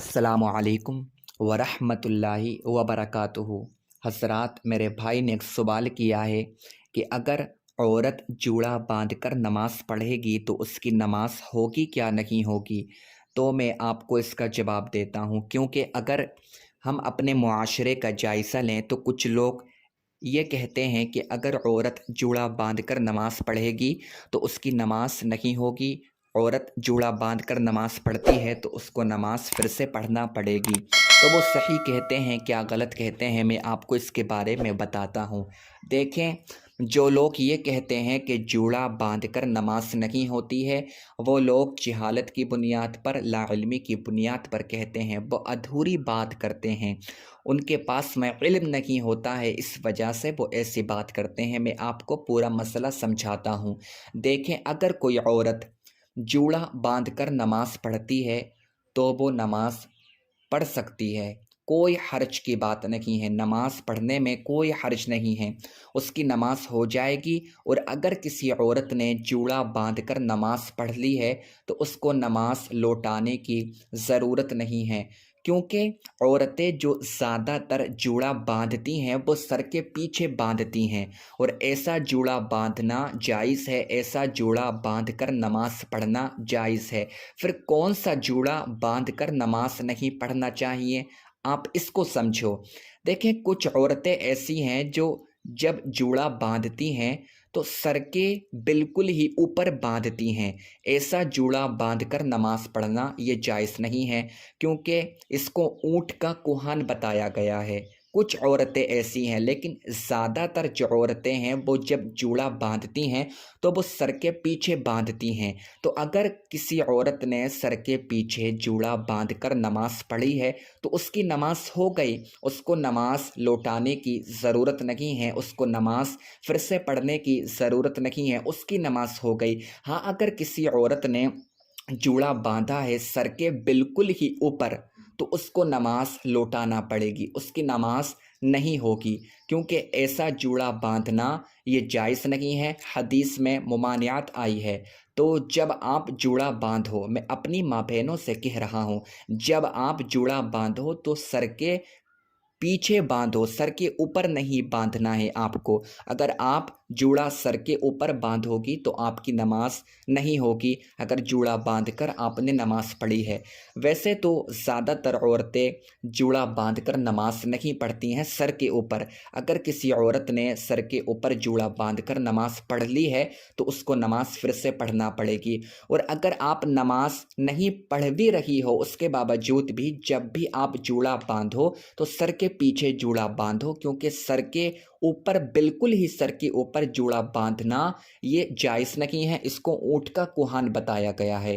अस्सलामु अलैकुम वरहमतुल्लाहि वबरकातुहू। हज़रात, मेरे भाई ने एक सवाल किया है कि अगर औरत जूड़ा बांधकर नमाज़ पढ़ेगी तो उसकी नमाज़ होगी क्या नहीं होगी। तो मैं आपको इसका जवाब देता हूँ, क्योंकि अगर हम अपने मुआशरे का जायज़ा लें तो कुछ लोग ये कहते हैं कि अगर औरत जूड़ा बांधकर नमाज़ पढ़ेगी तो उसकी नमाज़ नहीं होगी। औरत जूड़ा बांधकर नमाज़ पढ़ती है तो उसको नमाज़ फिर से पढ़ना पड़ेगी। तो वो सही कहते हैं क्या गलत कहते हैं, मैं आपको इसके बारे में बताता हूँ। देखें, जो लोग ये कहते हैं कि जूड़ा बांधकर नमाज नहीं होती है, वो लोग जहालत की बुनियाद पर, लाइल्मी की बुनियाद पर कहते हैं। वो अधूरी बात करते हैं, उनके पास में इल्म नहीं होता है, इस वजह से वो ऐसी बात करते हैं। मैं आपको पूरा मसला समझाता हूँ। देखें, अगर कोई औरत जूड़ा बांधकर नमाज पढ़ती है तो वो नमाज पढ़ सकती है, कोई हर्ज की बात नहीं है। नमाज पढ़ने में कोई हर्ज नहीं है, उसकी नमाज हो जाएगी। और अगर किसी औरत ने जूड़ा बांधकर नमाज पढ़ ली है तो उसको नमाज लौटाने की ज़रूरत नहीं है, क्योंकि औरतें जो ज़्यादातर जूड़ा बांधती हैं वो सर के पीछे बांधती हैं, और ऐसा जूड़ा बांधना जायज़ है, ऐसा जूड़ा बांधकर नमाज पढ़ना जायज़ है। फिर कौन सा जूड़ा बांधकर नमाज नहीं पढ़ना चाहिए, आप इसको समझो। देखें, कुछ औरतें ऐसी हैं जो जब जूड़ा बांधती हैं तो सर के बिल्कुल ही ऊपर बांधती हैं। ऐसा जूड़ा बांधकर नमाज पढ़ना ये जायज़ नहीं है, क्योंकि इसको ऊँट का कुहान बताया गया है। कुछ औरतें ऐसी हैं, लेकिन ज़्यादातर जो औरतें हैं वो जब जूड़ा बांधती हैं तो वो सर के पीछे बांधती हैं। तो अगर किसी औरत ने सर के पीछे जूड़ा बांधकर नमाज पढ़ी है तो उसकी नमाज हो गई, उसको नमाज लौटाने की ज़रूरत नहीं है, उसको नमाज फिर से पढ़ने की ज़रूरत नहीं है, उसकी नमाज हो गई। हाँ, अगर किसी औरत ने जूड़ा बांधा है सर के बिल्कुल ही ऊपर तो उसको नमाज लौटाना पड़ेगी, उसकी नमाज नहीं होगी, क्योंकि ऐसा जूड़ा बांधना ये जायज़ नहीं है। हदीस में मुमानियात आई है। तो जब आप जूड़ा बांधो, मैं अपनी माँ बहनों से कह रहा हूँ, जब आप जूड़ा बांधो तो सर के पीछे बांधो, सर के ऊपर नहीं बांधना है आपको। अगर आप जूड़ा सर के ऊपर बांधोगी तो आपकी नमाज नहीं होगी, अगर जूड़ा बांधकर आपने नमाज पढ़ी है। वैसे तो ज़्यादातर औरतें जूड़ा बांधकर नमाज नहीं पढ़ती हैं सर के ऊपर। अगर किसी औरत ने सर के ऊपर जूड़ा बांधकर नमाज पढ़ ली है तो उसको नमाज फिर से पढ़ना पड़ेगी। और अगर आप नमाज नहीं पढ़ भी रही हो उसके बावजूद भी जब भी आप जूड़ा बांधो तो सर के पीछे जूड़ा बांधो, क्योंकि सर के ऊपर, बिल्कुल ही सर के ऊपर जूड़ा बांधना ये जायज़ नहीं है, इसको ऊँट का कुहान बताया गया है।